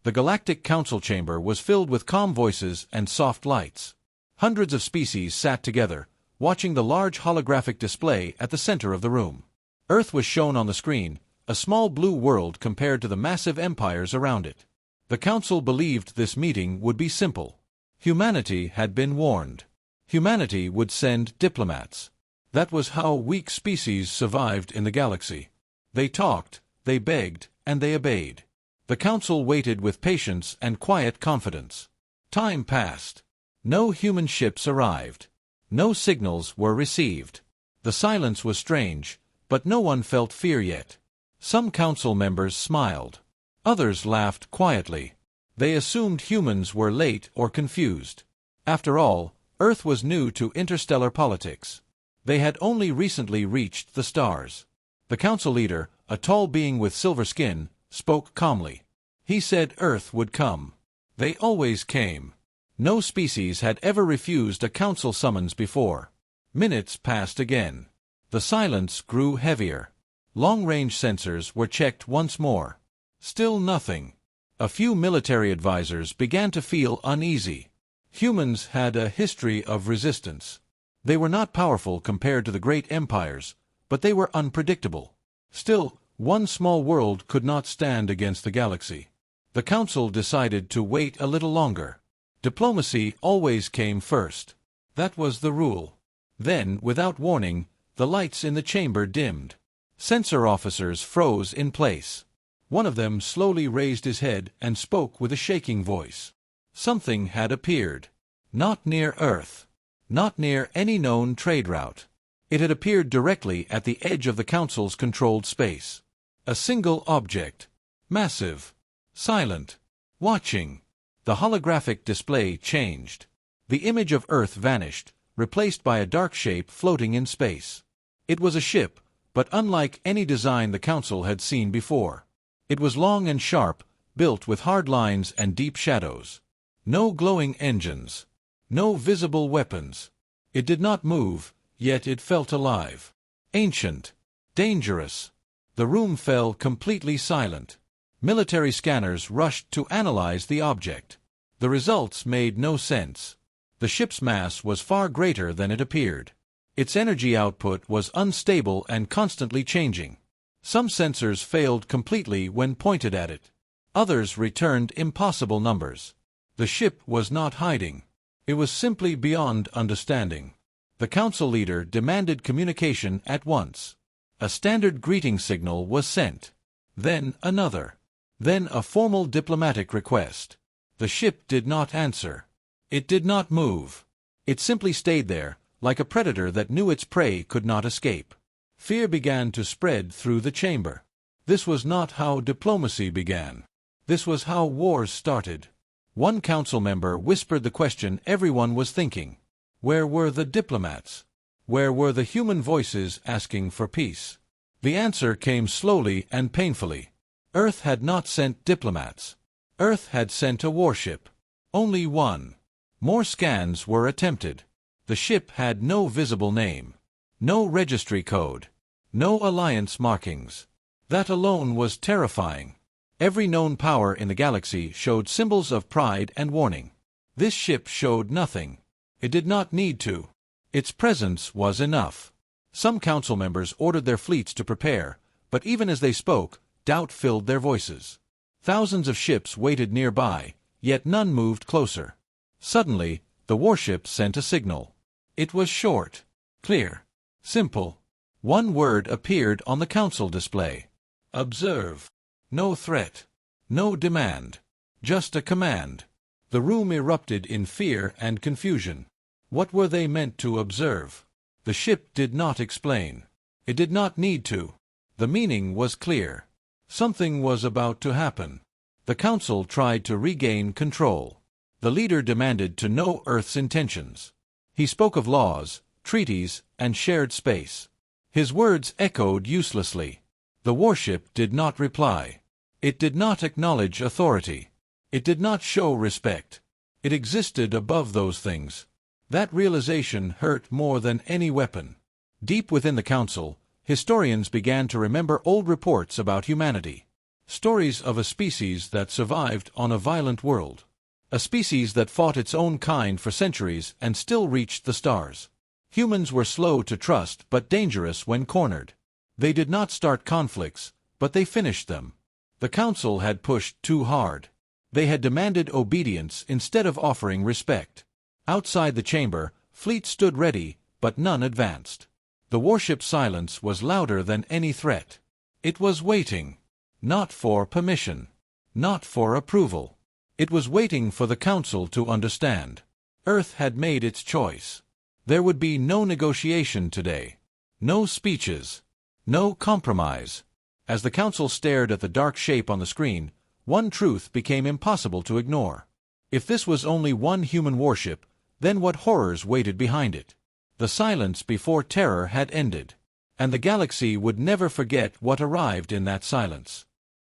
The Galactic Council chamber was filled with calm voices and soft lights. Hundreds of species sat together, watching the large holographic display at the center of the room. Earth was shown on the screen, a small blue world compared to the massive empires around it. The Council believed this meeting would be simple. Humanity had been warned. Humanity would send diplomats. That was how weak species survived in the galaxy. They talked, they begged, and they obeyed. The Council waited with patience and quiet confidence. Time passed. No human ships arrived. No signals were received. The silence was strange, but no one felt fear yet. Some Council members smiled. Others laughed quietly. They assumed humans were late or confused. After all, Earth was new to interstellar politics. They had only recently reached the stars. The Council leader, a tall being with silver skin, spoke calmly. He said Earth would come. They always came. No species had ever refused a Council summons before. Minutes passed again. The silence grew heavier. Long-range sensors were checked once more. Still nothing. A few military advisors began to feel uneasy. Humans had a history of resistance. They were not powerful compared to the great empires, but they were unpredictable. Still, one small world could not stand against the galaxy. The Council decided to wait a little longer. Diplomacy always came first. That was the rule. Then, without warning, the lights in the chamber dimmed. Sensor officers froze in place. One of them slowly raised his head and spoke with a shaking voice. Something had appeared. Not near Earth. Not near any known trade route. It had appeared directly at the edge of the Council's controlled space. A single object. Massive. Silent. Watching. The holographic display changed. The image of Earth vanished, replaced by a dark shape floating in space. It was a ship, but unlike any design the Council had seen before. It was long and sharp, built with hard lines and deep shadows. No glowing engines. No visible weapons. It did not move, yet it felt alive. Ancient. Dangerous. The room fell completely silent. Military scanners rushed to analyze the object. The results made no sense. The ship's mass was far greater than it appeared. Its energy output was unstable and constantly changing. Some sensors failed completely when pointed at it. Others returned impossible numbers. The ship was not hiding. It was simply beyond understanding. The Council leader demanded communication at once. A standard greeting signal was sent. Then another. Then a formal diplomatic request. The ship did not answer. It did not move. It simply stayed there, like a predator that knew its prey could not escape. Fear began to spread through the chamber. This was not how diplomacy began. This was how wars started. One Council member whispered the question everyone was thinking. Where were the diplomats? Where were the human voices asking for peace? The answer came slowly and painfully. Earth had not sent diplomats. Earth had sent a warship. Only one. More scans were attempted. The ship had no visible name. No registry code. No alliance markings. That alone was terrifying. Every known power in the galaxy showed symbols of pride and warning. This ship showed nothing. It did not need to. Its presence was enough. Some Council members ordered their fleets to prepare, but even as they spoke, doubt filled their voices. Thousands of ships waited nearby, yet none moved closer. Suddenly, the warship sent a signal. It was short, clear, simple. One word appeared on the Council display. Observe. No threat. No demand. Just a command. The room erupted in fear and confusion. What were they meant to observe? The ship did not explain. It did not need to. The meaning was clear. Something was about to happen. The Council tried to regain control. The leader demanded to know Earth's intentions. He spoke of laws, treaties, and shared space. His words echoed uselessly. The warship did not reply. It did not acknowledge authority. It did not show respect. It existed above those things. That realization hurt more than any weapon. Deep within the Council, historians began to remember old reports about humanity. Stories of a species that survived on a violent world. A species that fought its own kind for centuries and still reached the stars. Humans were slow to trust but dangerous when cornered. They did not start conflicts, but they finished them. The council had pushed too hard. They had demanded obedience instead of offering respect. Outside the chamber, fleets stood ready, but none advanced. The warship's silence was louder than any threat. It was waiting. Not for permission. Not for approval. It was waiting for the council to understand. Earth had made its choice. There would be no negotiation today. No speeches. No compromise. As the council stared at the dark shape on the screen, one truth became impossible to ignore. If this was only one human warship, then what horrors waited behind it? The silence before terror had ended, and the galaxy would never forget what arrived in that silence.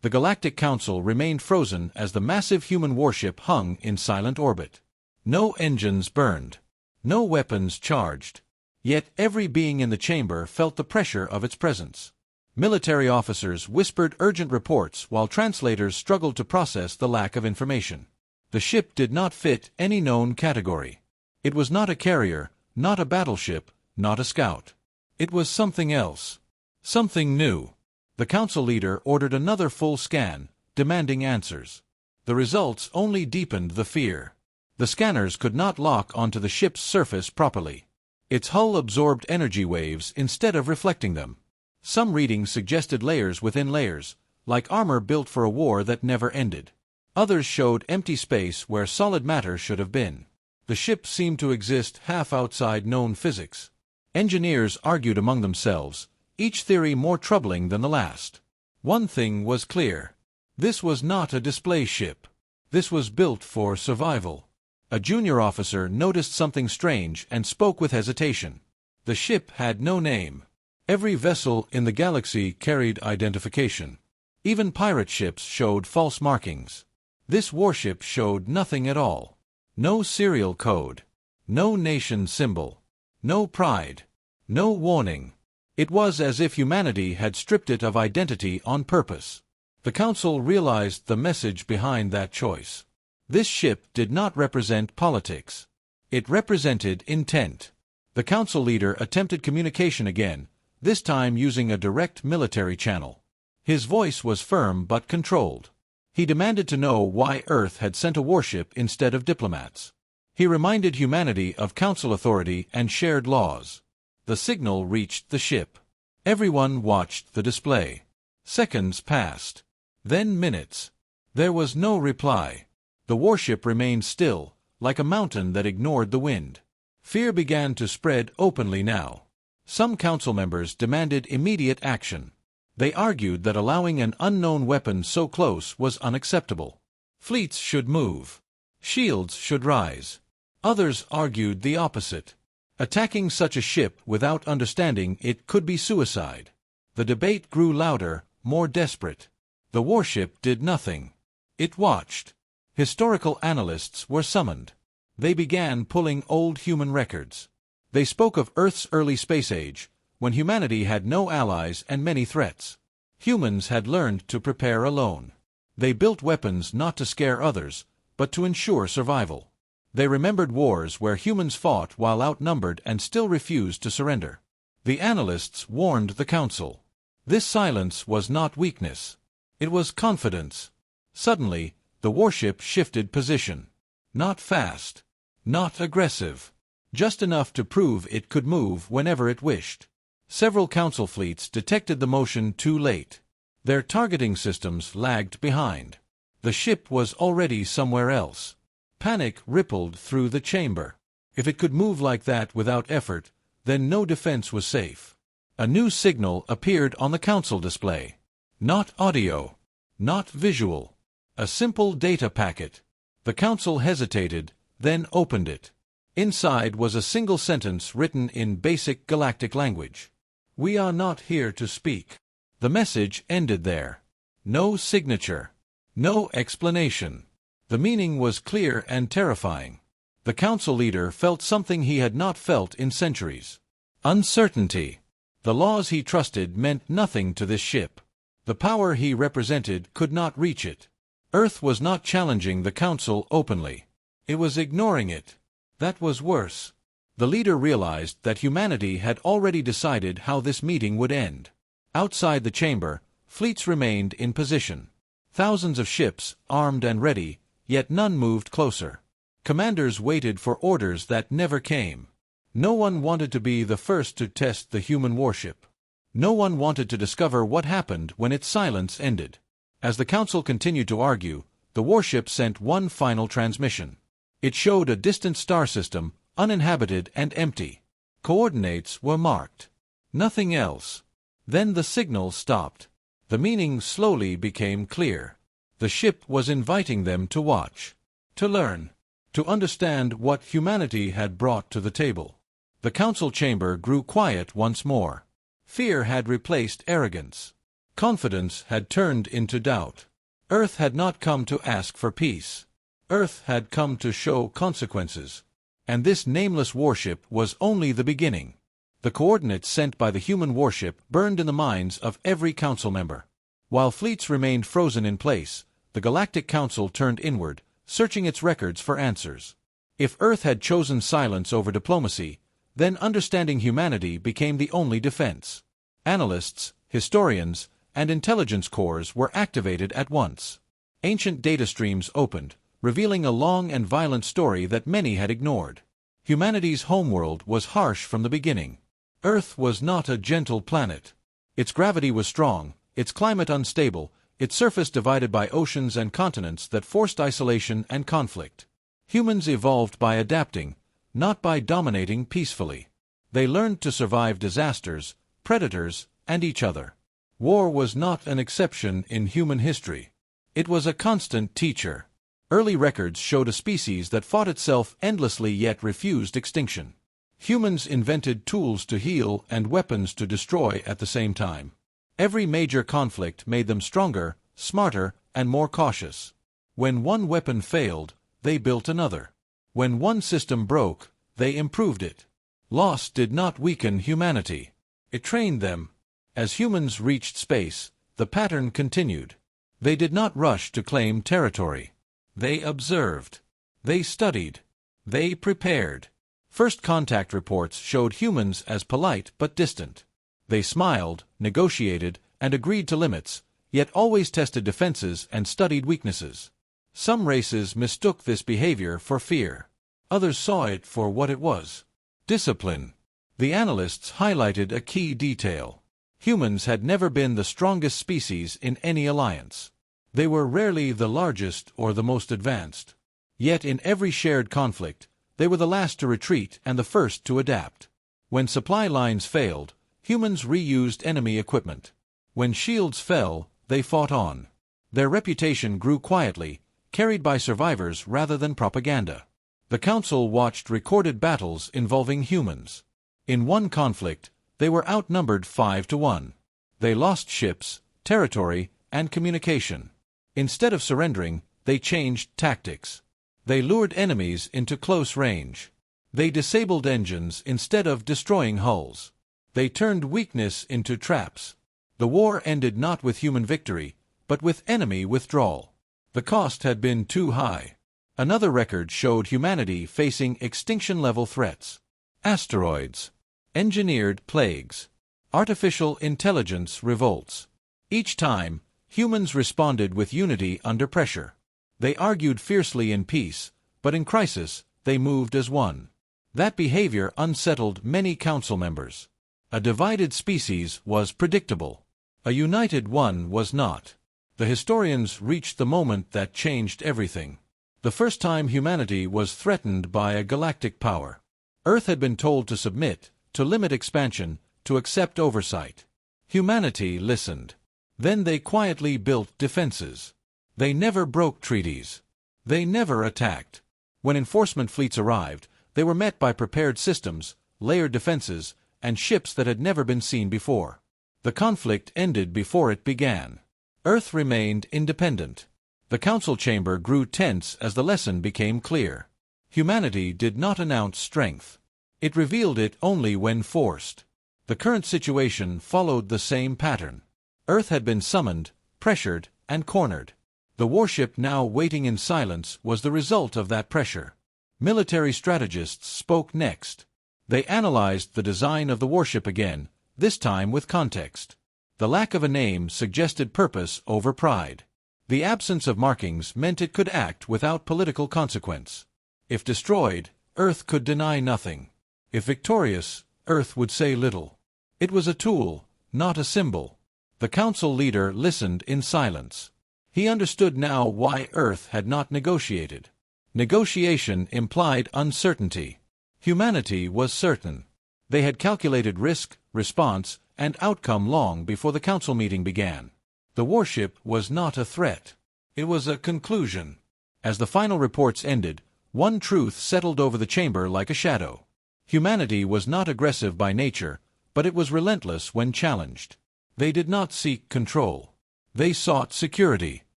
The Galactic Council remained frozen as the massive human warship hung in silent orbit. No engines burned. No weapons charged. Yet every being in the chamber felt the pressure of its presence. Military officers whispered urgent reports while translators struggled to process the lack of information. The ship did not fit any known category. It was not a carrier, not a battleship, not a scout. It was something else. Something new. The council leader ordered another full scan, demanding answers. The results only deepened the fear. The scanners could not lock onto the ship's surface properly. Its hull absorbed energy waves instead of reflecting them. Some readings suggested layers within layers, like armor built for a war that never ended. Others showed empty space where solid matter should have been. The ship seemed to exist half outside known physics. Engineers argued among themselves, each theory more troubling than the last. One thing was clear. This was not a display ship. This was built for survival. A junior officer noticed something strange and spoke with hesitation. The ship had no name. Every vessel in the galaxy carried identification. Even pirate ships showed false markings. This warship showed nothing at all. No serial code. No nation symbol. No pride. No warning. It was as if humanity had stripped it of identity on purpose. The council realized the message behind that choice. This ship did not represent politics. It represented intent. The council leader attempted communication again, this time using a direct military channel. His voice was firm but controlled. He demanded to know why Earth had sent a warship instead of diplomats. He reminded humanity of council authority and shared laws. The signal reached the ship. Everyone watched the display. Seconds passed. Then minutes. There was no reply. The warship remained still, like a mountain that ignored the wind. Fear began to spread openly now. Some council members demanded immediate action. They argued that allowing an unknown weapon so close was unacceptable. Fleets should move. Shields should rise. Others argued the opposite. Attacking such a ship without understanding it could be suicide. The debate grew louder, more desperate. The warship did nothing. It watched. Historical analysts were summoned. They began pulling old human records. They spoke of Earth's early space age, when humanity had no allies and many threats. Humans had learned to prepare alone. They built weapons not to scare others, but to ensure survival. They remembered wars where humans fought while outnumbered and still refused to surrender. The analysts warned the council. This silence was not weakness. It was confidence. Suddenly, the warship shifted position. Not fast. Not aggressive. Just enough to prove it could move whenever it wished. Several council fleets detected the motion too late. Their targeting systems lagged behind. The ship was already somewhere else. Panic rippled through the chamber. If it could move like that without effort, then no defense was safe. A new signal appeared on the council display. Not audio. Not visual. A simple data packet. The council hesitated, then opened it. Inside was a single sentence written in basic galactic language. "We are not here to speak." The message ended there. No signature. No explanation. The meaning was clear and terrifying. The council leader felt something he had not felt in centuries. Uncertainty. The laws he trusted meant nothing to this ship. The power he represented could not reach it. Earth was not challenging the Council openly. It was ignoring it. That was worse. The leader realized that humanity had already decided how this meeting would end. Outside the chamber, fleets remained in position. Thousands of ships, armed and ready, yet none moved closer. Commanders waited for orders that never came. No one wanted to be the first to test the human warship. No one wanted to discover what happened when its silence ended. As the Council continued to argue, the warship sent one final transmission. It showed a distant star system, uninhabited and empty. Coordinates were marked. Nothing else. Then the signal stopped. The meaning slowly became clear. The ship was inviting them to watch, to learn, to understand what humanity had brought to the table. The council chamber grew quiet once more. Fear had replaced arrogance. Confidence had turned into doubt. Earth had not come to ask for peace. Earth had come to show consequences. And this nameless warship was only the beginning. The coordinates sent by the human warship burned in the minds of every council member. While fleets remained frozen in place, the Galactic Council turned inward, searching its records for answers. If Earth had chosen silence over diplomacy, then understanding humanity became the only defense. Analysts, historians, and intelligence corps were activated at once. Ancient data streams opened, revealing a long and violent story that many had ignored. Humanity's homeworld was harsh from the beginning. Earth was not a gentle planet. Its gravity was strong, its climate unstable, its surface divided by oceans and continents that forced isolation and conflict. Humans evolved by adapting, not by dominating peacefully. They learned to survive disasters, predators, and each other. War was not an exception in human history. It was a constant teacher. Early records showed a species that fought itself endlessly yet refused extinction. Humans invented tools to heal and weapons to destroy at the same time. Every major conflict made them stronger, smarter, and more cautious. When one weapon failed, they built another. When one system broke, they improved it. Loss did not weaken humanity. It trained them. As humans reached space, the pattern continued. They did not rush to claim territory. They observed. They studied. They prepared. First contact reports showed humans as polite but distant. They smiled, negotiated, and agreed to limits, yet always tested defenses and studied weaknesses. Some races mistook this behavior for fear. Others saw it for what it was: discipline. The analysts highlighted a key detail. Humans had never been the strongest species in any alliance. They were rarely the largest or the most advanced. Yet in every shared conflict, they were the last to retreat and the first to adapt. When supply lines failed, humans reused enemy equipment. When shields fell, they fought on. Their reputation grew quietly, carried by survivors rather than propaganda. The Council watched recorded battles involving humans. In one conflict, they were outnumbered 5-1. They lost ships, territory, and communication. Instead of surrendering, they changed tactics. They lured enemies into close range. They disabled engines instead of destroying hulls. They turned weakness into traps. The war ended not with human victory, but with enemy withdrawal. The cost had been too high. Another record showed humanity facing extinction-level threats. Asteroids, engineered plagues, artificial intelligence revolts. Each time, humans responded with unity under pressure. They argued fiercely in peace, but in crisis, they moved as one. That behavior unsettled many council members. A divided species was predictable. A united one was not. The historians reached the moment that changed everything. The first time humanity was threatened by a galactic power. Earth had been told to submit, to limit expansion, to accept oversight. Humanity listened. Then they quietly built defenses. They never broke treaties. They never attacked. When enforcement fleets arrived, they were met by prepared systems, layered defenses, and ships that had never been seen before. The conflict ended before it began. Earth remained independent. The council chamber grew tense as the lesson became clear. Humanity did not announce strength. It revealed it only when forced. The current situation followed the same pattern. Earth had been summoned, pressured, and cornered. The warship now waiting in silence was the result of that pressure. Military strategists spoke next. They analyzed the design of the warship again, this time with context. The lack of a name suggested purpose over pride. The absence of markings meant it could act without political consequence. If destroyed, Earth could deny nothing. If victorious, Earth would say little. It was a tool, not a symbol. The council leader listened in silence. He understood now why Earth had not negotiated. Negotiation implied uncertainty. Humanity was certain. They had calculated risk, response, and outcome long before the council meeting began. The warship was not a threat. It was a conclusion. As the final reports ended, one truth settled over the chamber like a shadow. Humanity was not aggressive by nature, but it was relentless when challenged. They did not seek control. They sought security.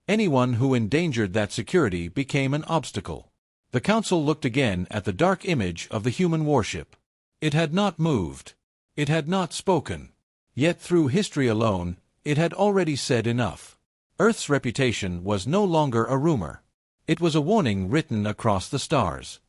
Anyone who endangered that security became an obstacle. The council looked again at the dark image of the human warship. It had not moved. It had not spoken. Yet through history alone, it had already said enough. Earth's reputation was no longer a rumor. It was a warning written across the stars.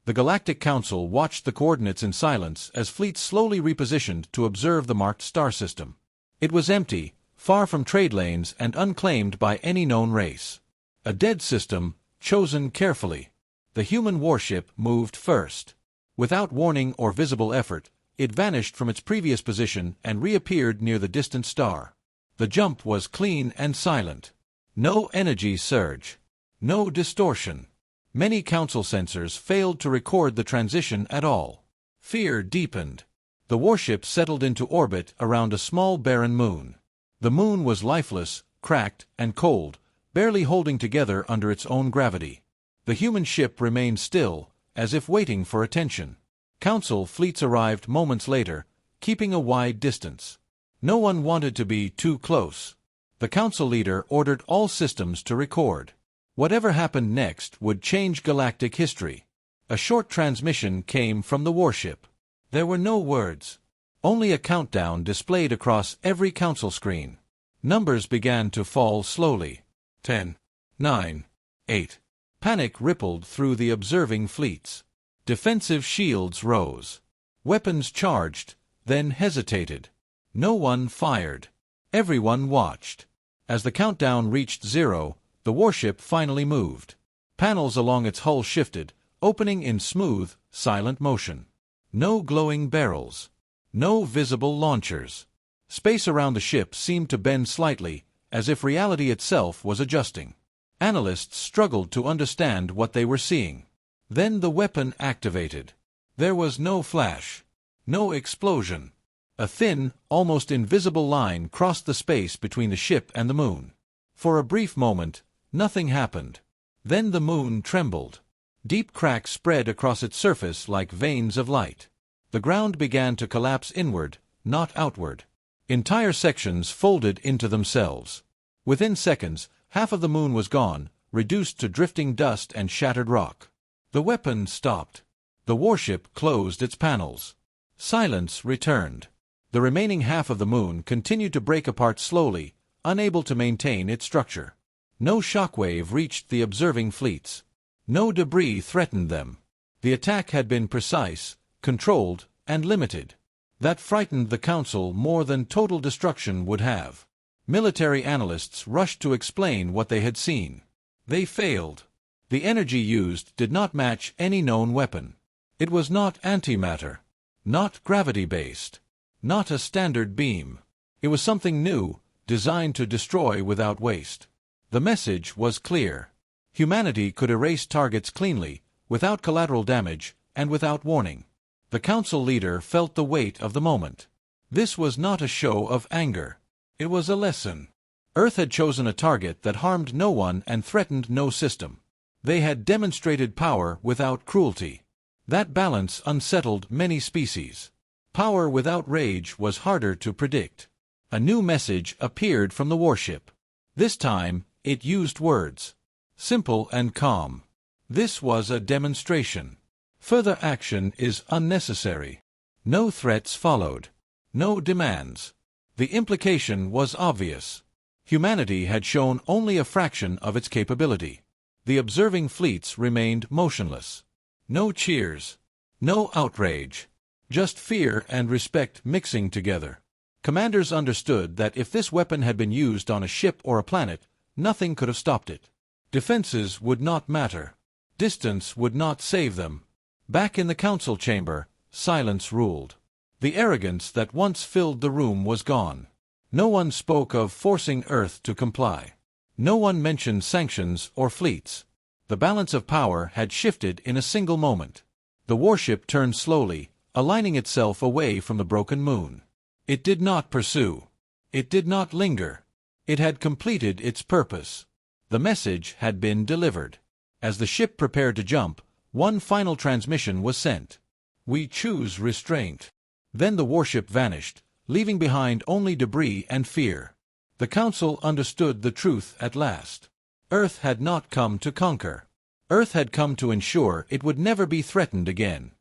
The Galactic Council watched the coordinates in silence as fleets slowly repositioned to observe the marked star system. It was empty, far from trade lanes and unclaimed by any known race. A dead system, chosen carefully. The human warship moved first. Without warning or visible effort, it vanished from its previous position and reappeared near the distant star. The jump was clean and silent. No energy surge. No distortion. Many council sensors failed to record the transition at all. Fear deepened. The warship settled into orbit around a small barren moon. The moon was lifeless, cracked, and cold, barely holding together under its own gravity. The human ship remained still, as if waiting for attention. Council fleets arrived moments later, keeping a wide distance. No one wanted to be too close. The council leader ordered all systems to record. Whatever happened next would change galactic history. A short transmission came from the warship. There were no words. Only a countdown displayed across every council screen. Numbers began to fall slowly. 10, 9, 8. Panic rippled through the observing fleets. Defensive shields rose. Weapons charged, then hesitated. No one fired. Everyone watched. As the countdown reached 0, the warship finally moved. Panels along its hull shifted, opening in smooth, silent motion. No glowing barrels. No visible launchers. Space around the ship seemed to bend slightly, as if reality itself was adjusting. Analysts struggled to understand what they were seeing. Then the weapon activated. There was no flash. No explosion. A thin, almost invisible line crossed the space between the ship and the moon. For a brief moment, nothing happened. Then the moon trembled. Deep cracks spread across its surface like veins of light. The ground began to collapse inward, not outward. Entire sections folded into themselves. Within seconds, half of the moon was gone, reduced to drifting dust and shattered rock. The weapon stopped. The warship closed its panels. Silence returned. The remaining half of the moon continued to break apart slowly, unable to maintain its structure. No shockwave reached the observing fleets. No debris threatened them. The attack had been precise, controlled, and limited. That frightened the council more than total destruction would have. Military analysts rushed to explain what they had seen. They failed. The energy used did not match any known weapon. It was not antimatter. Not gravity-based. Not a standard beam. It was something new, designed to destroy without waste. The message was clear. Humanity could erase targets cleanly, without collateral damage, and without warning. The council leader felt the weight of the moment. This was not a show of anger. It was a lesson. Earth had chosen a target that harmed no one and threatened no system. They had demonstrated power without cruelty. That balance unsettled many species. Power without rage was harder to predict. A new message appeared from the warship. This time, it used words. Simple and calm. This was a demonstration. Further action is unnecessary. No threats followed. No demands. The implication was obvious. Humanity had shown only a fraction of its capability. The observing fleets remained motionless. No cheers. No outrage. Just fear and respect mixing together. Commanders understood that if this weapon had been used on a ship or a planet, nothing could have stopped it. Defenses would not matter. Distance would not save them. Back in the council chamber, silence ruled. The arrogance that once filled the room was gone. No one spoke of forcing Earth to comply. No one mentioned sanctions or fleets. The balance of power had shifted in a single moment. The warship turned slowly, aligning itself away from the broken moon. It did not pursue. It did not linger. It had completed its purpose. The message had been delivered. As the ship prepared to jump, one final transmission was sent. "We choose restraint." Then the warship vanished, leaving behind only debris and fear. The council understood the truth at last. Earth had not come to conquer. Earth had come to ensure it would never be threatened again.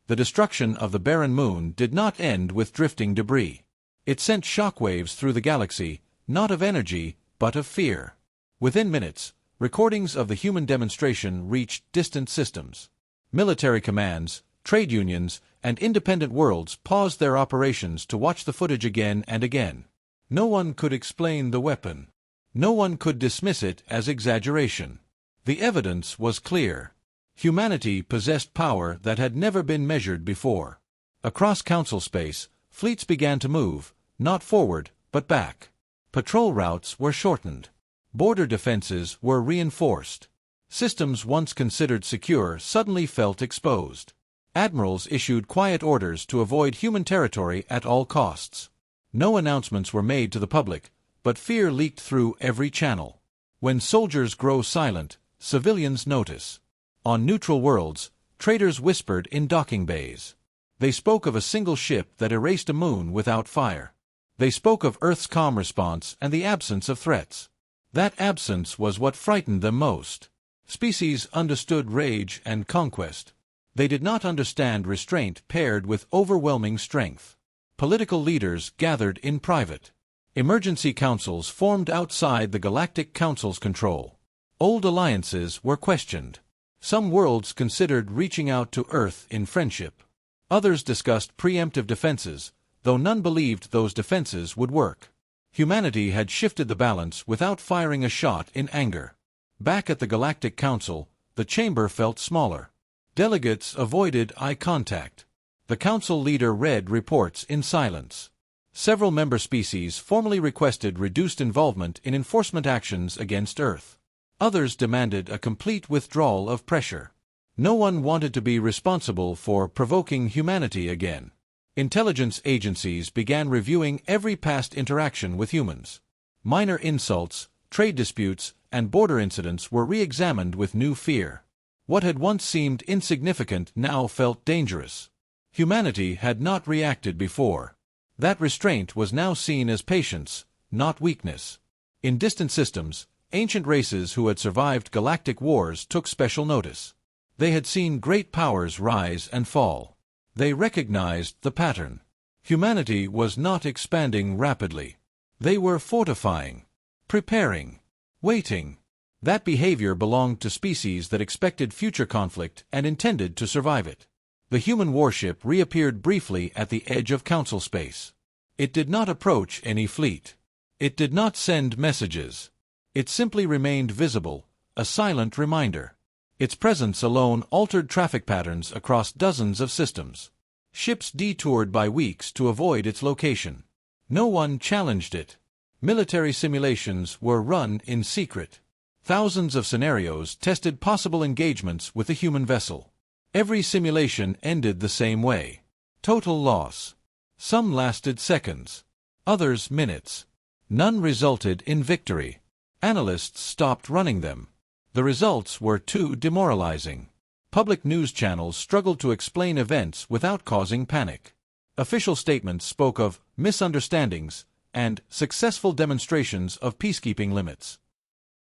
The destruction of the barren moon did not end with drifting debris. It sent shockwaves through the galaxy, not of energy, but of fear. Within minutes, recordings of the human demonstration reached distant systems. Military commands, trade unions, and independent worlds paused their operations to watch the footage again and again. No one could explain the weapon. No one could dismiss it as exaggeration. The evidence was clear. Humanity possessed power that had never been measured before. Across council space, fleets began to move, not forward, but back. Patrol routes were shortened. Border defenses were reinforced. Systems once considered secure suddenly felt exposed. Admirals issued quiet orders to avoid human territory at all costs. No announcements were made to the public, but fear leaked through every channel. When soldiers grow silent, civilians notice. On neutral worlds, traders whispered in docking bays. They spoke of a single ship that erased a moon without fire. They spoke of Earth's calm response and the absence of threats. That absence was what frightened them most. Species understood rage and conquest. They did not understand restraint paired with overwhelming strength. Political leaders gathered in private. Emergency councils formed outside the Galactic Council's control. Old alliances were questioned. Some worlds considered reaching out to Earth in friendship. Others discussed preemptive defenses, though none believed those defenses would work. Humanity had shifted the balance without firing a shot in anger. Back at the Galactic Council, the chamber felt smaller. Delegates avoided eye contact. The council leader read reports in silence. Several member species formally requested reduced involvement in enforcement actions against Earth. Others demanded a complete withdrawal of pressure. No one wanted to be responsible for provoking humanity again. Intelligence agencies began reviewing every past interaction with humans. Minor insults, trade disputes, and border incidents were re-examined with new fear. What had once seemed insignificant now felt dangerous. Humanity had not reacted before. That restraint was now seen as patience, not weakness. In distant systems, ancient races who had survived galactic wars took special notice. They had seen great powers rise and fall. They recognized the pattern. Humanity was not expanding rapidly. They were fortifying, preparing, waiting. That behavior belonged to species that expected future conflict and intended to survive it. The human warship reappeared briefly at the edge of council space. It did not approach any fleet. It did not send messages. It simply remained visible, a silent reminder. Its presence alone altered traffic patterns across dozens of systems. Ships detoured by weeks to avoid its location. No one challenged it. Military simulations were run in secret. Thousands of scenarios tested possible engagements with the human vessel. Every simulation ended the same way. Total loss. Some lasted seconds. Others minutes. None resulted in victory. Analysts stopped running them. The results were too demoralizing. Public news channels struggled to explain events without causing panic. Official statements spoke of misunderstandings and successful demonstrations of peacekeeping limits.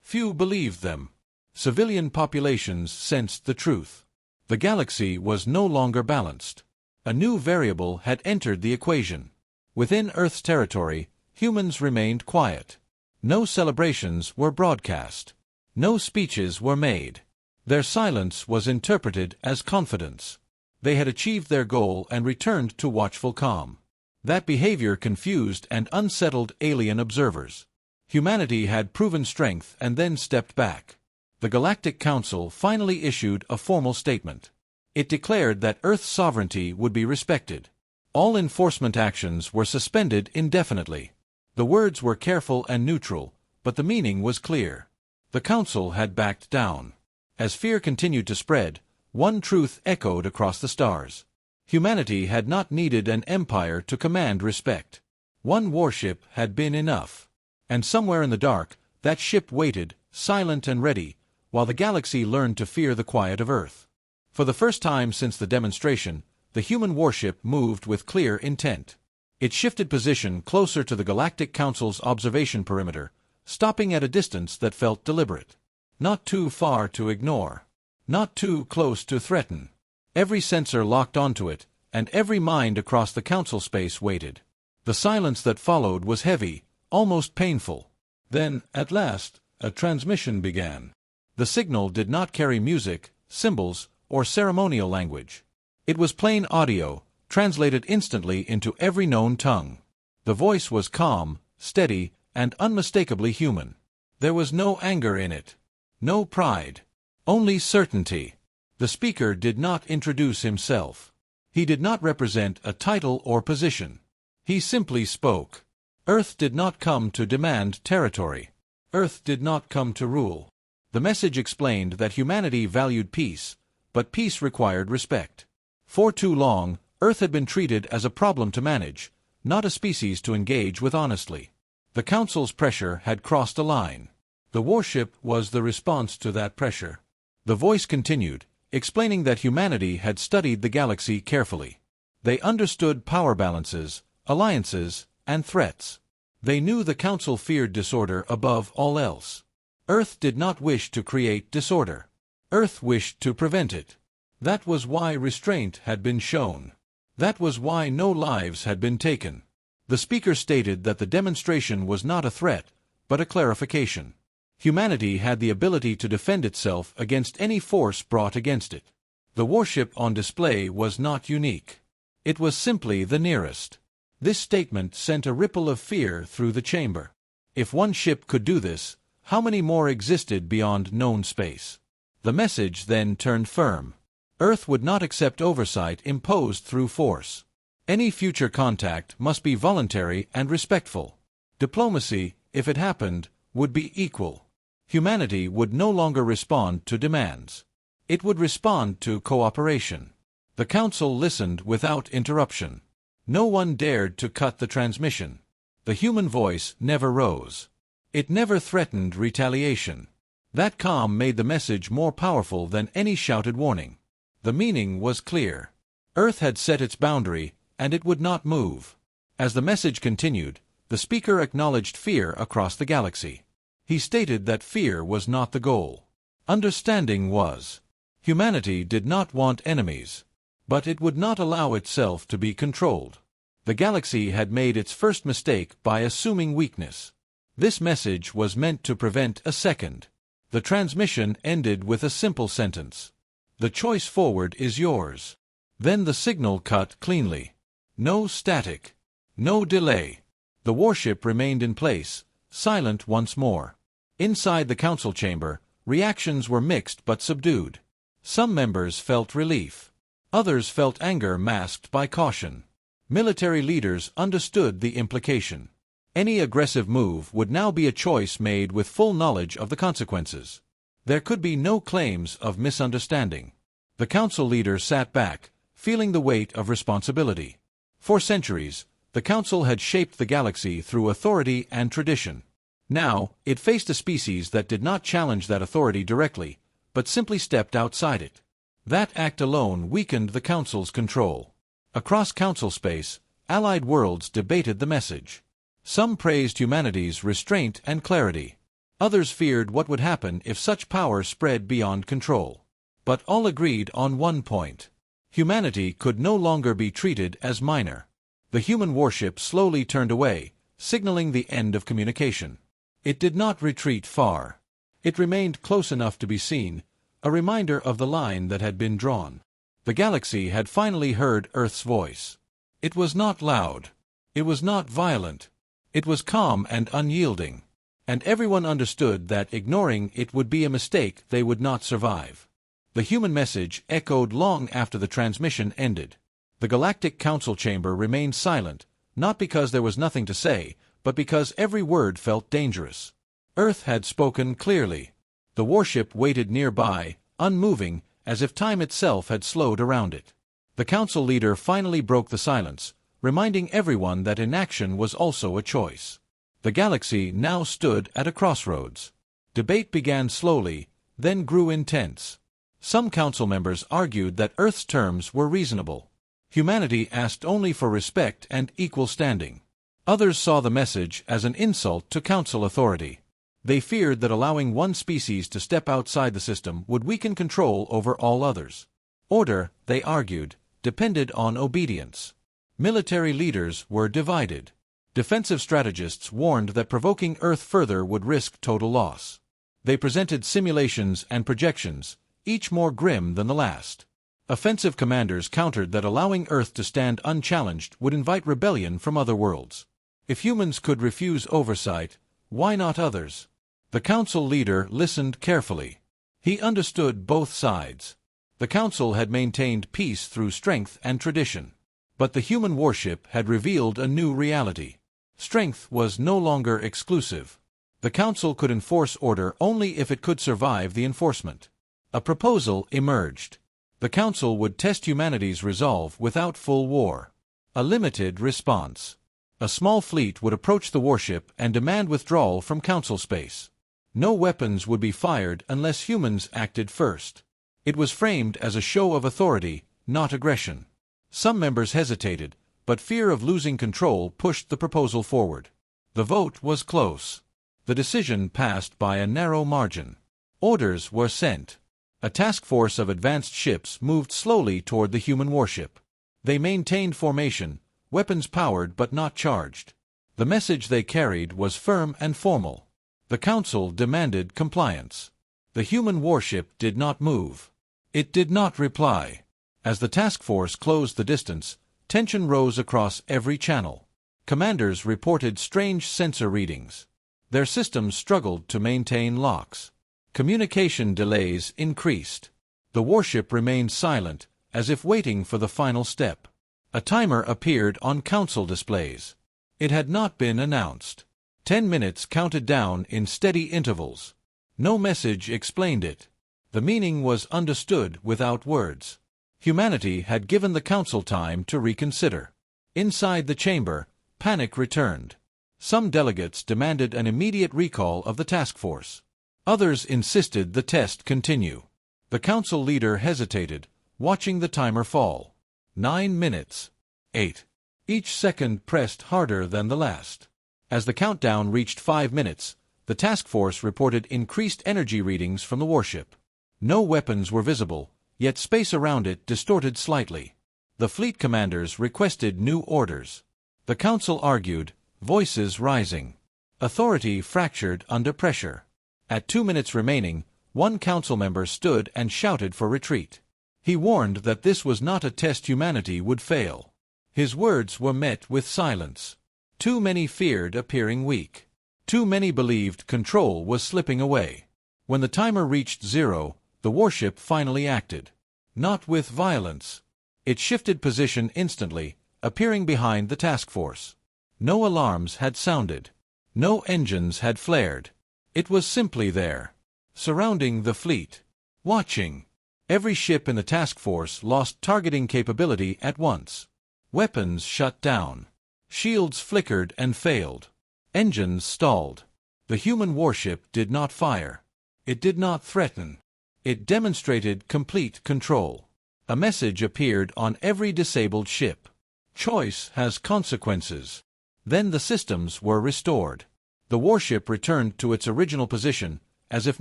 Few believed them. Civilian populations sensed the truth. The galaxy was no longer balanced. A new variable had entered the equation. Within Earth's territory, Humans remained quiet. No celebrations were broadcast. No speeches were made. Their silence was interpreted as confidence. They had achieved their goal and returned to watchful calm. That behavior confused and unsettled alien observers. Humanity had proven strength and then stepped back. The Galactic Council finally issued a formal statement. It declared that Earth's sovereignty would be respected. All enforcement actions were suspended indefinitely. The words were careful and neutral, but the meaning was clear. The Council had backed down. As fear continued to spread, one truth echoed across the stars. Humanity had not needed an empire to command respect. One warship had been enough. And somewhere in the dark, that ship waited, silent and ready, while the galaxy learned to fear the quiet of Earth. For the first time since the demonstration, the human warship moved with clear intent. It shifted position closer to the Galactic Council's observation perimeter, stopping at a distance that felt deliberate. Not too far to ignore. Not too close to threaten. Every sensor locked onto it, and every mind across the Council space waited. The silence that followed was heavy, almost painful. Then, at last, a transmission began. The signal did not carry music, symbols, or ceremonial language. It was plain audio, translated instantly into every known tongue. The voice was calm, steady, and unmistakably human. There was no anger in it. No pride. Only certainty. The speaker did not introduce himself. He did not represent a title or position. He simply spoke. Earth did not come to demand territory. Earth did not come to rule. The message explained that humanity valued peace, but peace required respect. For too long, Earth had been treated as a problem to manage, not a species to engage with honestly. The Council's pressure had crossed a line. The warship was the response to that pressure. The voice continued, explaining that humanity had studied the galaxy carefully. They understood power balances, alliances, and threats. They knew the Council feared disorder above all else. Earth did not wish to create disorder. Earth wished to prevent it. That was why restraint had been shown. That was why no lives had been taken. The speaker stated that the demonstration was not a threat, but a clarification. Humanity had the ability to defend itself against any force brought against it. The warship on display was not unique. It was simply the nearest. This statement sent a ripple of fear through the chamber. If one ship could do this, how many more existed beyond known space? The message then turned firm. Earth would not accept oversight imposed through force. Any future contact must be voluntary and respectful. Diplomacy, if it happened, would be equal. Humanity would no longer respond to demands. It would respond to cooperation. The Council listened without interruption. No one dared to cut the transmission. The human voice never rose. It never threatened retaliation. That calm made the message more powerful than any shouted warning. The meaning was clear. Earth had set its boundary, and it would not move. As the message continued, the speaker acknowledged fear across the galaxy. He stated that fear was not the goal. Understanding was. Humanity did not want enemies. But it would not allow itself to be controlled. The galaxy had made its first mistake by assuming weakness. This message was meant to prevent a second. The transmission ended with a simple sentence. The choice forward is yours. Then the signal cut cleanly. No static. No delay. The warship remained in place, silent once more. Inside the Council chamber, reactions were mixed but subdued. Some members felt relief. Others felt anger masked by caution. Military leaders understood the implication. Any aggressive move would now be a choice made with full knowledge of the consequences. There could be no claims of misunderstanding. The Council leader sat back, feeling the weight of responsibility. For centuries, the Council had shaped the galaxy through authority and tradition. Now, it faced a species that did not challenge that authority directly, but simply stepped outside it. That act alone weakened the Council's control. Across Council space, allied worlds debated the message. Some praised humanity's restraint and clarity. Others feared what would happen if such power spread beyond control. But all agreed on one point. Humanity could no longer be treated as minor. The human warship slowly turned away, signaling the end of communication. It did not retreat far. It remained close enough to be seen, a reminder of the line that had been drawn. The galaxy had finally heard Earth's voice. It was not loud. It was not violent. It was calm and unyielding. And everyone understood that ignoring it would be a mistake they would not survive. The human message echoed long after the transmission ended. The Galactic Council chamber remained silent, not because there was nothing to say, but because every word felt dangerous. Earth had spoken clearly. The warship waited nearby, unmoving, as if time itself had slowed around it. The council leader finally broke the silence, reminding everyone that inaction was also a choice. The galaxy now stood at a crossroads. Debate began slowly, then grew intense. Some council members argued that Earth's terms were reasonable. Humanity asked only for respect and equal standing. Others saw the message as an insult to council authority. They feared that allowing one species to step outside the system would weaken control over all others. Order, they argued, depended on obedience. Military leaders were divided. Defensive strategists warned that provoking Earth further would risk total loss. They presented simulations and projections, each more grim than the last. Offensive commanders countered that allowing Earth to stand unchallenged would invite rebellion from other worlds. If humans could refuse oversight, why not others? The council leader listened carefully. He understood both sides. The council had maintained peace through strength and tradition. But the human warship had revealed a new reality. Strength was no longer exclusive. The council could enforce order only if it could survive the enforcement. A proposal emerged. The council would test humanity's resolve without full war. A limited response. A small fleet would approach the warship and demand withdrawal from council space. No weapons would be fired unless humans acted first. It was framed as a show of authority, not aggression. Some members hesitated, but fear of losing control pushed the proposal forward. The vote was close. The decision passed by a narrow margin. Orders were sent. A task force of advanced ships moved slowly toward the human warship. They maintained formation, weapons powered but not charged. The message they carried was firm and formal. The council demanded compliance. The human warship did not move. It did not reply. As the task force closed the distance, tension rose across every channel. Commanders reported strange sensor readings. Their systems struggled to maintain locks. Communication delays increased. The warship remained silent, as if waiting for the final step. A timer appeared on council displays. It had not been announced. 10 minutes counted down in steady intervals. No message explained it. The meaning was understood without words. Humanity had given the council time to reconsider. Inside the chamber, panic returned. Some delegates demanded an immediate recall of the task force. Others insisted the test continue. The council leader hesitated, watching the timer fall. 9 minutes. 8. Each second pressed harder than the last. As the countdown reached 5 minutes, the task force reported increased energy readings from the warship. No weapons were visible, yet space around it distorted slightly. The fleet commanders requested new orders. The council argued, voices rising. Authority fractured under pressure. At 2 minutes remaining, one council member stood and shouted for retreat. He warned that this was not a test humanity would fail. His words were met with silence. Too many feared appearing weak. Too many believed control was slipping away. When the timer reached 0, the warship finally acted. Not with violence. It shifted position instantly, appearing behind the task force. No alarms had sounded. No engines had flared. It was simply there, surrounding the fleet, watching. Every ship in the task force lost targeting capability at once. Weapons shut down. Shields flickered and failed. Engines stalled. The human warship did not fire. It did not threaten. It demonstrated complete control. A message appeared on every disabled ship. Choice has consequences. Then the systems were restored. The warship returned to its original position, as if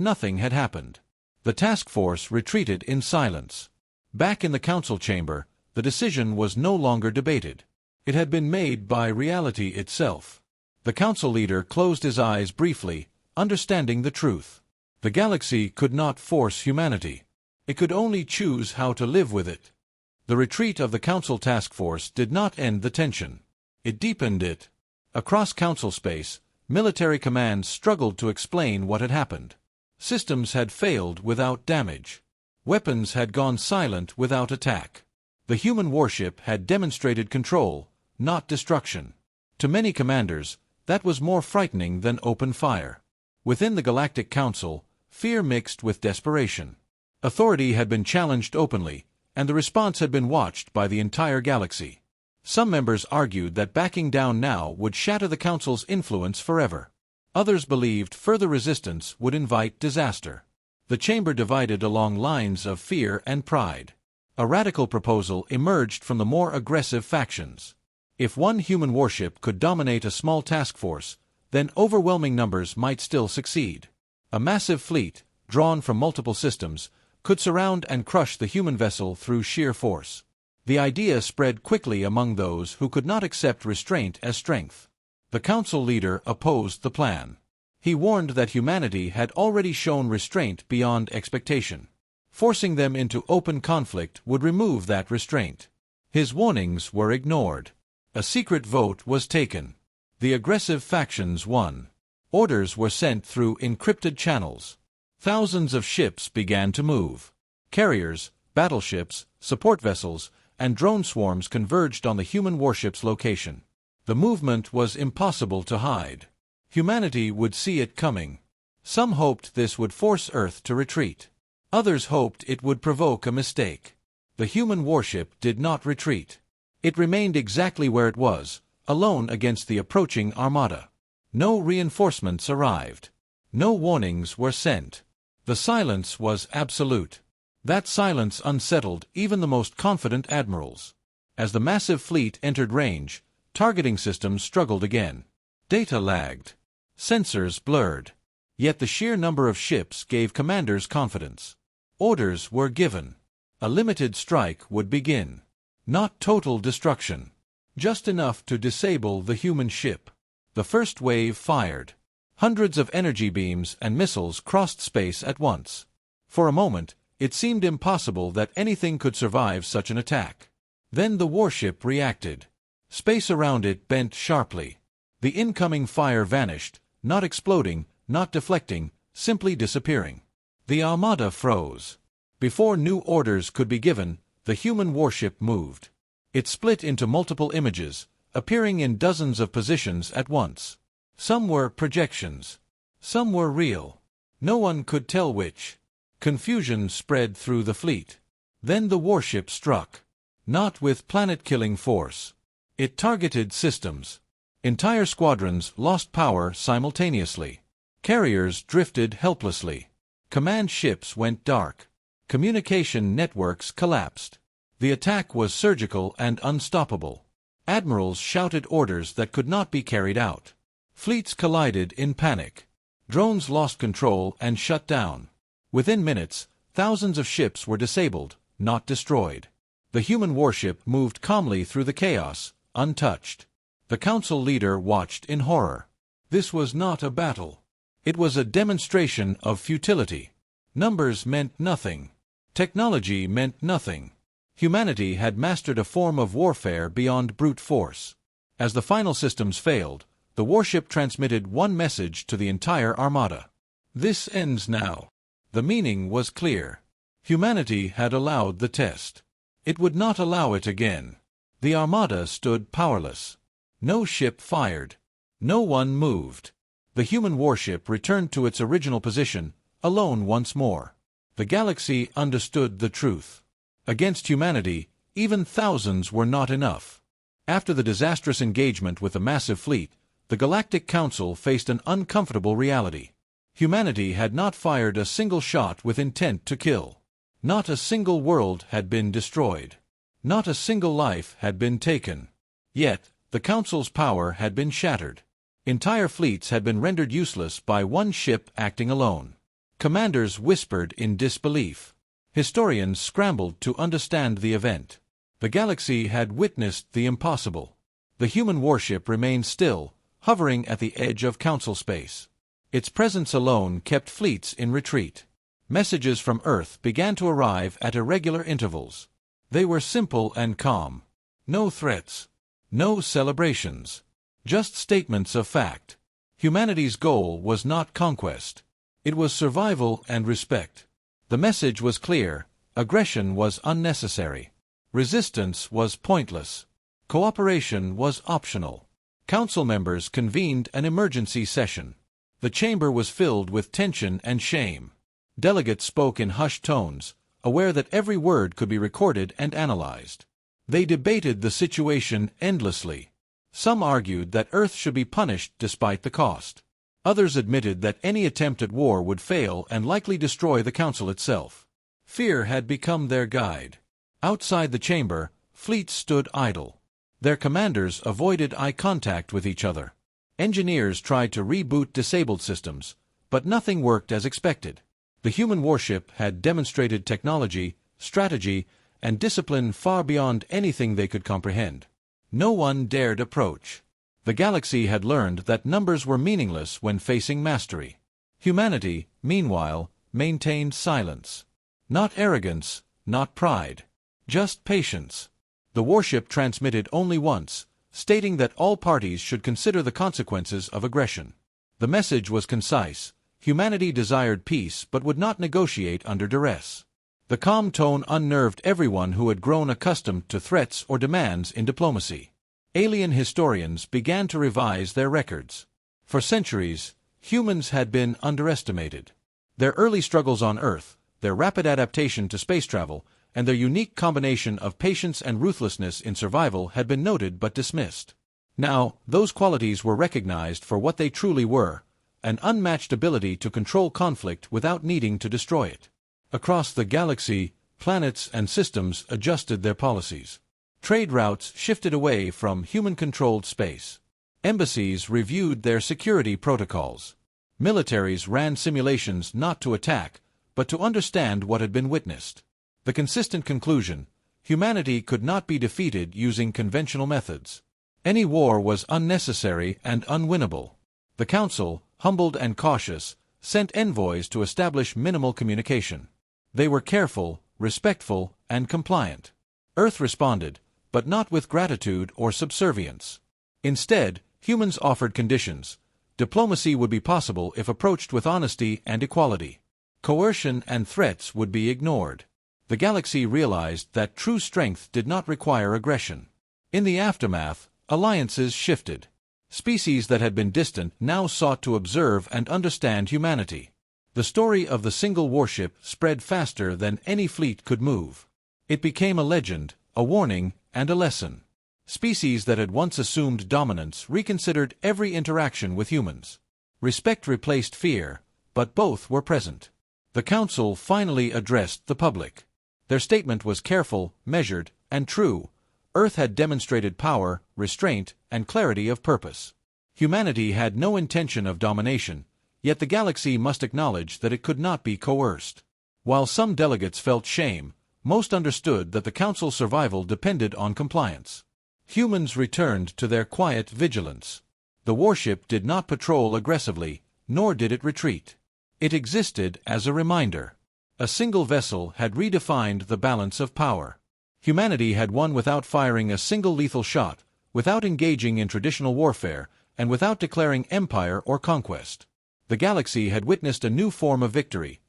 nothing had happened. The task force retreated in silence. Back in the council chamber, the decision was no longer debated. It had been made by reality itself. The council leader closed his eyes briefly, understanding the truth. The galaxy could not force humanity. It could only choose how to live with it. The retreat of the council task force did not end the tension. It deepened it. Across council space, military commands struggled to explain what had happened. Systems had failed without damage. Weapons had gone silent without attack. The human warship had demonstrated control, not destruction. To many commanders, that was more frightening than open fire. Within the Galactic Council, fear mixed with desperation. Authority had been challenged openly, and the response had been watched by the entire galaxy. Some members argued that backing down now would shatter the Council's influence forever. Others believed further resistance would invite disaster. The chamber divided along lines of fear and pride. A radical proposal emerged from the more aggressive factions. If one human warship could dominate a small task force, then overwhelming numbers might still succeed. A massive fleet, drawn from multiple systems, could surround and crush the human vessel through sheer force. The idea spread quickly among those who could not accept restraint as strength. The council leader opposed the plan. He warned that humanity had already shown restraint beyond expectation. Forcing them into open conflict would remove that restraint. His warnings were ignored. A secret vote was taken. The aggressive factions won. Orders were sent through encrypted channels. Thousands of ships began to move. Carriers, battleships, support vessels, and drone swarms converged on the human warship's location. The movement was impossible to hide. Humanity would see it coming. Some hoped this would force Earth to retreat. Others hoped it would provoke a mistake. The human warship did not retreat. It remained exactly where it was, alone against the approaching armada. No reinforcements arrived. No warnings were sent. The silence was absolute. That silence unsettled even the most confident admirals. As the massive fleet entered range, targeting systems struggled again. Data lagged. Sensors blurred. Yet the sheer number of ships gave commanders confidence. Orders were given. A limited strike would begin. Not total destruction. Just enough to disable the human ship. The first wave fired. Hundreds of energy beams and missiles crossed space at once. For a moment, it seemed impossible that anything could survive such an attack. Then the warship reacted. Space around it bent sharply. The incoming fire vanished, not exploding, not deflecting, simply disappearing. The armada froze. Before new orders could be given, the human warship moved. It split into multiple images, appearing in dozens of positions at once. Some were projections. Some were real. No one could tell which. Confusion spread through the fleet. Then the warship struck. Not with planet-killing force. It targeted systems. Entire squadrons lost power simultaneously. Carriers drifted helplessly. Command ships went dark. Communication networks collapsed. The attack was surgical and unstoppable. Admirals shouted orders that could not be carried out. Fleets collided in panic. Drones lost control and shut down. Within minutes, thousands of ships were disabled, not destroyed. The human warship moved calmly through the chaos, untouched. The council leader watched in horror. This was not a battle. It was a demonstration of futility. Numbers meant nothing. Technology meant nothing. Humanity had mastered a form of warfare beyond brute force. As the final systems failed, the warship transmitted one message to the entire armada. This ends now. The meaning was clear. Humanity had allowed the test. It would not allow it again. The armada stood powerless. No ship fired. No one moved. The human warship returned to its original position, alone once more. The galaxy understood the truth. Against humanity, even thousands were not enough. After the disastrous engagement with the massive fleet, the Galactic Council faced an uncomfortable reality. Humanity had not fired a single shot with intent to kill. Not a single world had been destroyed. Not a single life had been taken. Yet, the Council's power had been shattered. Entire fleets had been rendered useless by one ship acting alone. Commanders whispered in disbelief. Historians scrambled to understand the event. The galaxy had witnessed the impossible. The human warship remained still, hovering at the edge of council space. Its presence alone kept fleets in retreat. Messages from Earth began to arrive at irregular intervals. They were simple and calm. No threats. No celebrations. Just statements of fact. Humanity's goal was not conquest. It was survival and respect. The message was clear. Aggression was unnecessary. Resistance was pointless. Cooperation was optional. Council members convened an emergency session. The chamber was filled with tension and shame. Delegates spoke in hushed tones, aware that every word could be recorded and analyzed. They debated the situation endlessly. Some argued that Earth should be punished despite the cost. Others admitted that any attempt at war would fail and likely destroy the Council itself. Fear had become their guide. Outside the chamber, fleets stood idle. Their commanders avoided eye contact with each other. Engineers tried to reboot disabled systems, but nothing worked as expected. The human warship had demonstrated technology, strategy, and discipline far beyond anything they could comprehend. No one dared approach. The galaxy had learned that numbers were meaningless when facing mastery. Humanity, meanwhile, maintained silence. Not arrogance, not pride. Just patience. The warship transmitted only once, stating that all parties should consider the consequences of aggression. The message was concise. Humanity desired peace but would not negotiate under duress. The calm tone unnerved everyone who had grown accustomed to threats or demands in diplomacy. Alien historians began to revise their records. For centuries, humans had been underestimated. Their early struggles on Earth, their rapid adaptation to space travel, and their unique combination of patience and ruthlessness in survival had been noted but dismissed. Now, those qualities were recognized for what they truly were: an unmatched ability to control conflict without needing to destroy it. Across the galaxy, planets and systems adjusted their policies. Trade routes shifted away from human-controlled space. Embassies reviewed their security protocols. Militaries ran simulations not to attack, but to understand what had been witnessed. The consistent conclusion: humanity could not be defeated using conventional methods. Any war was unnecessary and unwinnable. The Council, humbled and cautious, sent envoys to establish minimal communication. They were careful, respectful, and compliant. Earth responded, but not with gratitude or subservience. Instead, humans offered conditions. Diplomacy would be possible if approached with honesty and equality. Coercion and threats would be ignored. The galaxy realized that true strength did not require aggression. In the aftermath, alliances shifted. Species that had been distant now sought to observe and understand humanity. The story of the single warship spread faster than any fleet could move. It became a legend, a warning, and a lesson. Species that had once assumed dominance reconsidered every interaction with humans. Respect replaced fear, but both were present. The Council finally addressed the public. Their statement was careful, measured, and true. Earth had demonstrated power, restraint, and clarity of purpose. Humanity had no intention of domination, yet the galaxy must acknowledge that it could not be coerced. While some delegates felt shame, most understood that the Council's survival depended on compliance. Humans returned to their quiet vigilance. The warship did not patrol aggressively, nor did it retreat. It existed as a reminder. A single vessel had redefined the balance of power. Humanity had won without firing a single lethal shot, without engaging in traditional warfare, and without declaring empire or conquest. The galaxy had witnessed a new form of victory,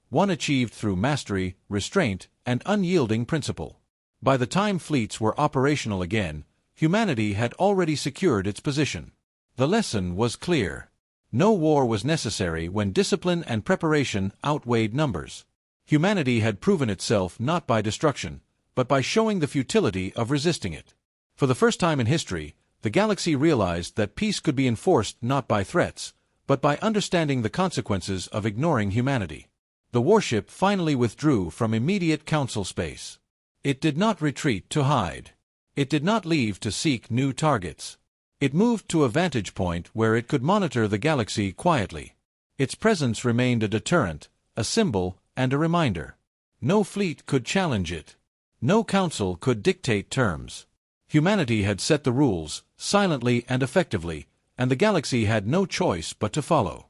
one achieved through mastery, restraint, and unyielding principle. By the time fleets were operational again, humanity had already secured its position. The lesson was clear. No war was necessary when discipline and preparation outweighed numbers. Humanity had proven itself not by destruction, but by showing the futility of resisting it. For the first time in history, the galaxy realized that peace could be enforced not by threats, but by understanding the consequences of ignoring humanity. The warship finally withdrew from immediate Council space. It did not retreat to hide. It did not leave to seek new targets. It moved to a vantage point where it could monitor the galaxy quietly. Its presence remained a deterrent, a symbol, and a reminder. No fleet could challenge it. No council could dictate terms. Humanity had set the rules, silently and effectively, and the galaxy had no choice but to follow.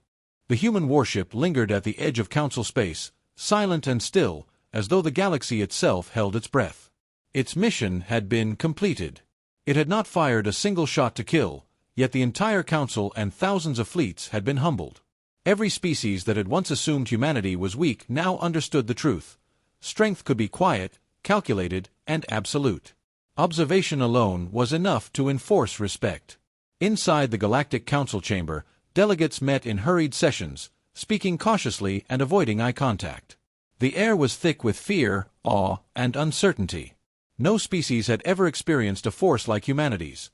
The human warship lingered at the edge of Council space, silent and still, as though the galaxy itself held its breath. Its mission had been completed. It had not fired a single shot to kill, yet the entire Council and thousands of fleets had been humbled. Every species that had once assumed humanity was weak now understood the truth. Strength could be quiet, calculated, and absolute. Observation alone was enough to enforce respect. Inside the Galactic Council chamber, delegates met in hurried sessions, speaking cautiously and avoiding eye contact. The air was thick with fear, awe, and uncertainty. No species had ever experienced a force like humanity's,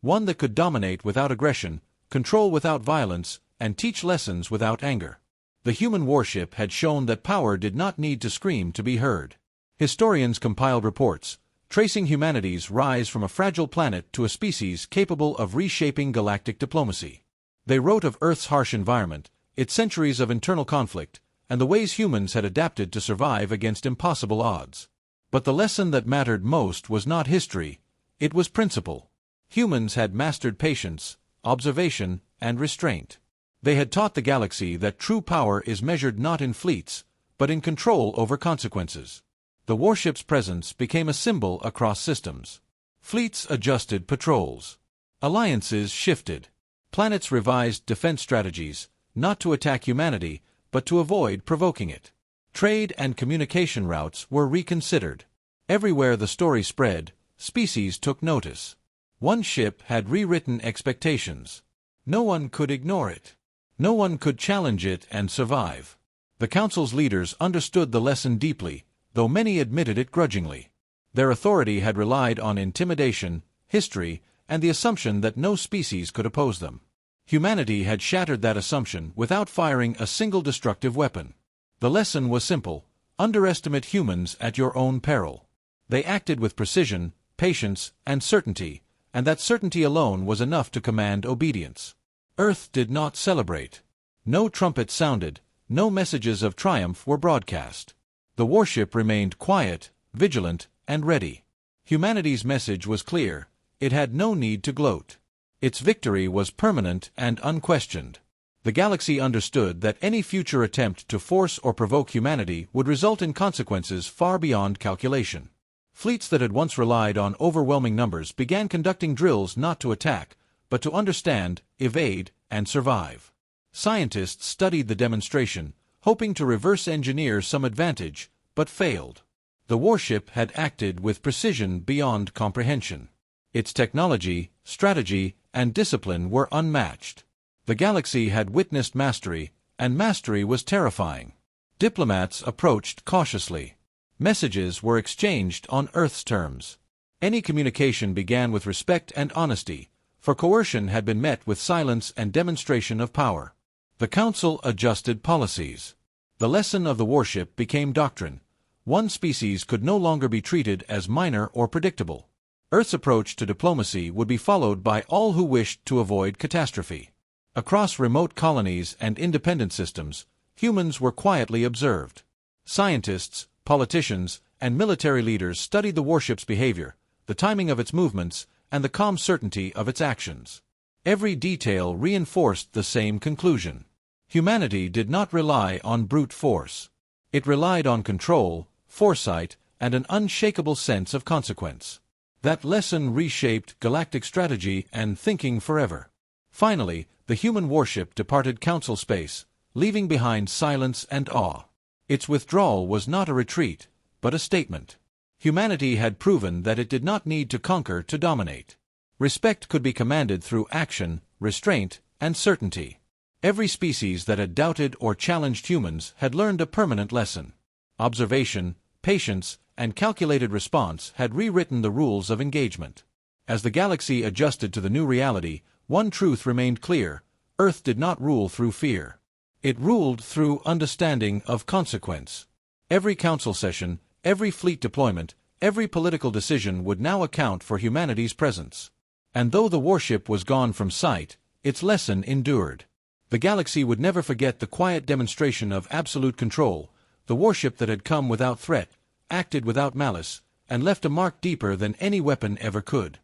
one that could dominate without aggression, control without violence, and teach lessons without anger. The human warship had shown that power did not need to scream to be heard. Historians compiled reports, tracing humanity's rise from a fragile planet to a species capable of reshaping galactic diplomacy. They wrote of Earth's harsh environment, its centuries of internal conflict, and the ways humans had adapted to survive against impossible odds. But the lesson that mattered most was not history, it was principle. Humans had mastered patience, observation, and restraint. They had taught the galaxy that true power is measured not in fleets, but in control over consequences. The warship's presence became a symbol across systems. Fleets adjusted patrols. Alliances shifted. Planets revised defense strategies, not to attack humanity, but to avoid provoking it. Trade and communication routes were reconsidered. Everywhere the story spread, species took notice. One ship had rewritten expectations. No one could ignore it. No one could challenge it and survive. The Council's leaders understood the lesson deeply, though many admitted it grudgingly. Their authority had relied on intimidation, history, and the assumption that no species could oppose them. Humanity had shattered that assumption without firing a single destructive weapon. The lesson was simple: underestimate humans at your own peril. They acted with precision, patience, and certainty, and that certainty alone was enough to command obedience. Earth did not celebrate. No trumpets sounded, no messages of triumph were broadcast. The warship remained quiet, vigilant, and ready. Humanity's message was clear: it had no need to gloat. Its victory was permanent and unquestioned. The galaxy understood that any future attempt to force or provoke humanity would result in consequences far beyond calculation. Fleets that had once relied on overwhelming numbers began conducting drills not to attack, but to understand, evade, and survive. Scientists studied the demonstration, hoping to reverse engineer some advantage, but failed. The warship had acted with precision beyond comprehension. Its technology, strategy, and discipline were unmatched. The galaxy had witnessed mastery, and mastery was terrifying. Diplomats approached cautiously. Messages were exchanged on Earth's terms. Any communication began with respect and honesty, for coercion had been met with silence and demonstration of power. The Council adjusted policies. The lesson of the warship became doctrine. One species could no longer be treated as minor or predictable. Earth's approach to diplomacy would be followed by all who wished to avoid catastrophe. Across remote colonies and independent systems, humans were quietly observed. Scientists, politicians, and military leaders studied the warship's behavior, the timing of its movements, and the calm certainty of its actions. Every detail reinforced the same conclusion. Humanity did not rely on brute force. It relied on control, foresight, and an unshakable sense of consequence. That lesson reshaped galactic strategy and thinking forever. Finally, the human warship departed Council space, leaving behind silence and awe. Its withdrawal was not a retreat, but a statement. Humanity had proven that it did not need to conquer to dominate. Respect could be commanded through action, restraint, and certainty. Every species that had doubted or challenged humans had learned a permanent lesson. Observation, patience, and calculated response had rewritten the rules of engagement. As the galaxy adjusted to the new reality, one truth remained clear: Earth did not rule through fear. It ruled through understanding of consequence. Every council session, every fleet deployment, every political decision would now account for humanity's presence. And though the warship was gone from sight, its lesson endured. The galaxy would never forget the quiet demonstration of absolute control, the warship that had come without threat, acted without malice, and left a mark deeper than any weapon ever could.